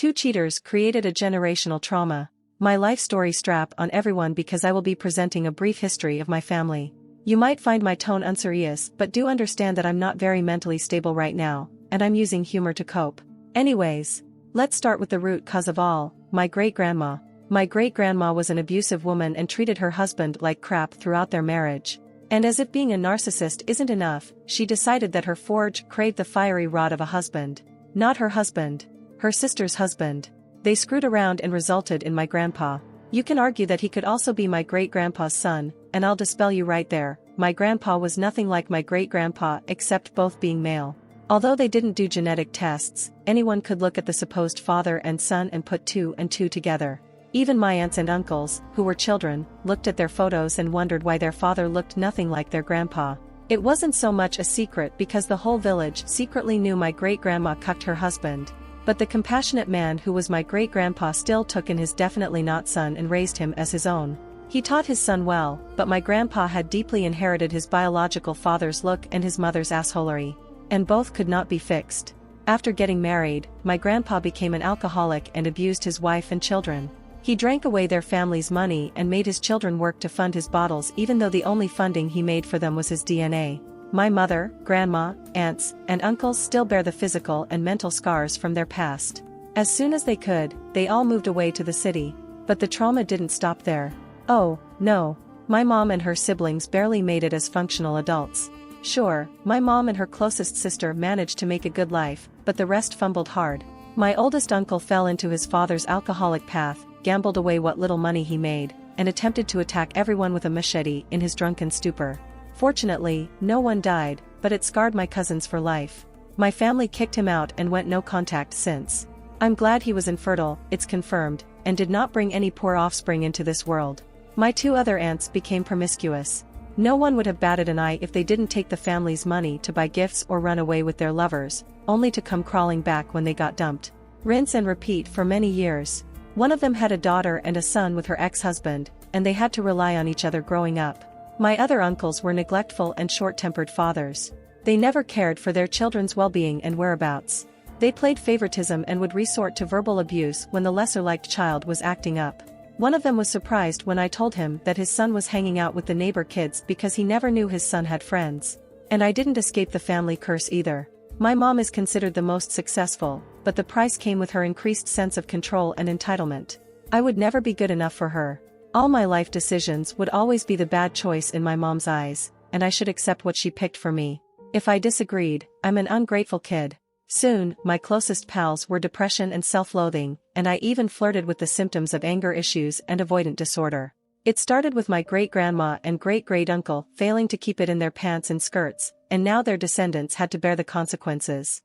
Two cheaters created a generational trauma. My life story. Strap on everyone because I will be presenting a brief history of my family. You might find my tone unserious, but do understand that I'm not very mentally stable right now, and I'm using humor to cope. Anyways, let's start with the root cause of all, my great-grandma. My great-grandma was an abusive woman and treated her husband like crap throughout their marriage. And as if being a narcissist isn't enough, she decided that her forge craved the fiery rod of a husband. Not her husband. Her sister's husband. They screwed around and resulted in my grandpa. You can argue that he could also be my great-grandpa's son, and I'll dispel you right there, my grandpa was nothing like my great-grandpa except both being male. Although they didn't do genetic tests, anyone could look at the supposed father and son and put two and two together. Even my aunts and uncles, who were children, looked at their photos and wondered why their father looked nothing like their grandpa. It wasn't so much a secret because the whole village secretly knew my great-grandma cucked her husband. But the compassionate man who was my great-grandpa still took in his definitely not son and raised him as his own. He taught his son well, but my grandpa had deeply inherited his biological father's look and his mother's assholery. And both could not be fixed. After getting married, my grandpa became an alcoholic and abused his wife and children. He drank away their family's money and made his children work to fund his bottles even though the only funding he made for them was his DNA. My mother, grandma, aunts, and uncles still bear the physical and mental scars from their past. As soon as they could, they all moved away to the city. But the trauma didn't stop there. Oh, no. My mom and her siblings barely made it as functional adults. Sure, my mom and her closest sister managed to make a good life, but the rest fumbled hard. My oldest uncle fell into his father's alcoholic path, gambled away what little money he made, and attempted to attack everyone with a machete in his drunken stupor. Fortunately, no one died, but it scarred my cousins for life. My family kicked him out and went no contact since. I'm glad he was infertile, it's confirmed, and did not bring any poor offspring into this world. My two other aunts became promiscuous. No one would have batted an eye if they didn't take the family's money to buy gifts or run away with their lovers, only to come crawling back when they got dumped. Rinse and repeat for many years. One of them had a daughter and a son with her ex-husband, and they had to rely on each other growing up. My other uncles were neglectful and short-tempered fathers. They never cared for their children's well-being and whereabouts. They played favoritism and would resort to verbal abuse when the lesser-liked child was acting up. One of them was surprised when I told him that his son was hanging out with the neighbor kids because he never knew his son had friends. And I didn't escape the family curse either. My mom is considered the most successful, but the price came with her increased sense of control and entitlement. I would never be good enough for her. All my life decisions would always be the bad choice in my mom's eyes, and I should accept what she picked for me. If I disagreed, I'm an ungrateful kid. Soon, my closest pals were depression and self-loathing, and I even flirted with the symptoms of anger issues and avoidant disorder. It started with my great-grandma and great-great-uncle failing to keep it in their pants and skirts, and now their descendants had to bear the consequences.